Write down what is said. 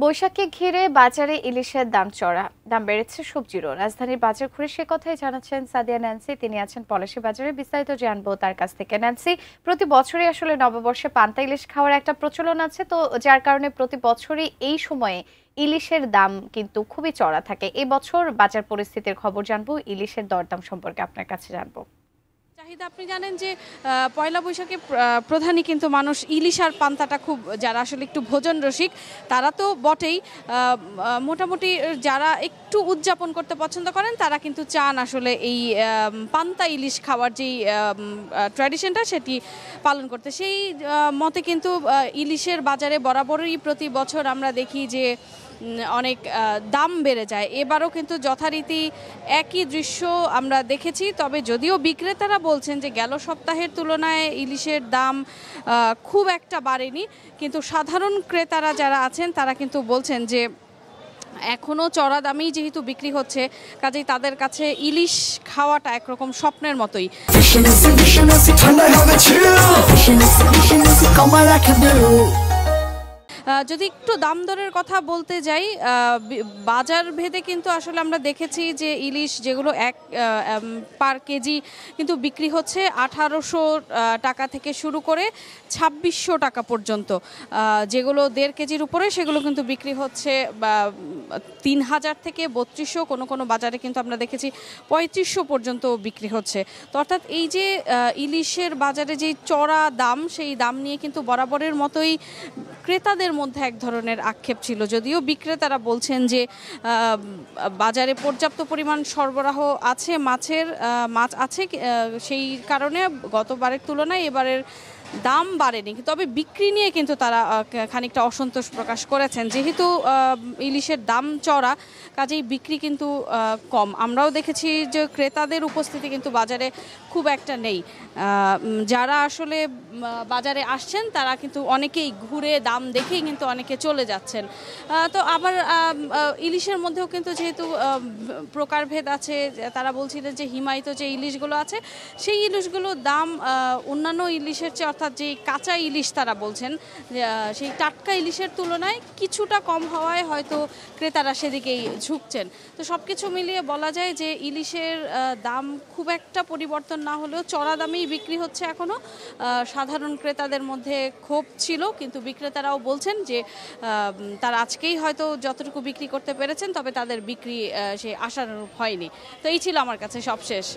বৈশাখকে ঘিরে বাজারে ইলিশের দাম চড়া। দাম বেড়েছে সবজিরও। রাজধানীর বাজার ঘুরে সে কথাই জানাচ্ছেন সাদিয়া ন্যান্সি। তিনি আছেন পলাশী বাজারে। বিস্তারিত জানবো তার কাছ থেকে। ন্যান্সি, প্রতি বছরই আসলে নববর্ষে পান্তা ইলিশ খাওয়ার একটা প্রচলন আছে, তো যার কারণে প্রতি বছরই এই সময়ে ইলিশের দাম কিন্তু খুবই চড়া থাকে। এই বছর বাজার পরিস্থিতির খবর জানবো, ইলিশের দরদাম সম্পর্কে আপনার কাছে জানবো। চাহিদা আপনি জানেন যে পয়লা বৈশাখে প্রধানই কিন্তু মানুষ ইলিশ আর পান্তাটা খুব, যারা আসলে একটু ভোজন রসিক তারা তো বটেই, মোটামুটি যারা একটু উদযাপন করতে পছন্দ করেন তারা কিন্তু চান আসলে এই পান্তা ইলিশ খাওয়ার যেই ট্র্যাডিশনটা সেটি পালন করতে। সেই মতে কিন্তু ইলিশের বাজারে বরাবরই প্রতি বছর আমরা দেখি যে অনেক দাম বেড়ে যায়। এবারও কিন্তু যথারীতি একই দৃশ্য আমরা দেখেছি, তবে যদিও বিক্রেতারা বলছেন যে গেল সপ্তাহের তুলনায় ইলিশের দাম খুব একটা বাড়েনি, কিন্তু সাধারণ ক্রেতারা যারা আছেন তারা কিন্তু বলছেন যে এখনও চড়া দামেই যেহেতু বিক্রি হচ্ছে, কাজেই তাদের কাছে ইলিশ খাওয়াটা একরকম স্বপ্নের মতোই। যদি একটু দাম দরের কথা বলতে যাই, বাজার ভেদে কিন্তু আসলে আমরা দেখেছি যে ইলিশ যেগুলো পার কেজি কিন্তু বিক্রি হচ্ছে 1800 টাকা থেকে শুরু করে 2600 টাকা পর্যন্ত। যেগুলো 1.5 কেজির উপরে সেগুলো কিন্তু বিক্রি হচ্ছে 3000 থেকে 3200, কোনো কোনো বাজারে কিন্তু আমরা দেখেছি 3500 পর্যন্ত বিক্রি হচ্ছে। তো অর্থাৎ এই যে ইলিশের বাজারে যেই চড়া দাম, সেই দাম নিয়ে কিন্তু বরাবরের মতোই ক্রেতাদের মধ্যে এক ধরনের আক্ষেপ ছিল। যদিও বিক্রেতারা বলছেন যে বাজারে পর্যাপ্ত পরিমাণ সরবরাহ আছে, মাছ আছে, সেই কারণে গতবারের তুলনায় এবারের দাম বাড়েনি, তবে বিক্রি নিয়ে কিন্তু তারা খানিকটা অসন্তোষ প্রকাশ করেছেন। যেহেতু ইলিশের দাম চড়া, কাজেই বিক্রি কিন্তু কম। আমরাও দেখেছি যে ক্রেতাদের উপস্থিতি কিন্তু বাজারে খুব একটা নেই। যারা আসলে বাজারে আসছেন তারা কিন্তু অনেকেই ঘুরে দাম দেখেই কিন্তু অনেকে চলে যাচ্ছেন। তো আবার ইলিশের মধ্যেও কিন্তু যেহেতু প্রকারভেদ আছে, তারা বলছিলেন যে হিমায়িত যে ইলিশগুলো আছে সেই ইলিশগুলোর দাম অন্যান্য ইলিশের চেয়ে, অর্থাৎ যে কাঁচা ইলিশ তারা বলছেন সেই টাটকা ইলিশের তুলনায় কিছুটা কম হওয়ায় হয়তো ক্রেতারা সেদিকেই ঝুঁকছেন। তো সব কিছু মিলিয়ে বলা যায় যে ইলিশের দাম খুব একটা পরিবর্তন না হলেও চড়া দামেই বিক্রি হচ্ছে এখনও। সাধারণ ক্রেতাদের মধ্যে ক্ষোভ ছিল, কিন্তু বিক্রেতারাও বলছেন যে তারা আজকেই হয়তো যতটুকু বিক্রি করতে পেরেছেন, তবে তাদের বিক্রি সে আশানুরূপ হয়নি। তো এই ছিল আমার কাছে সবশেষ।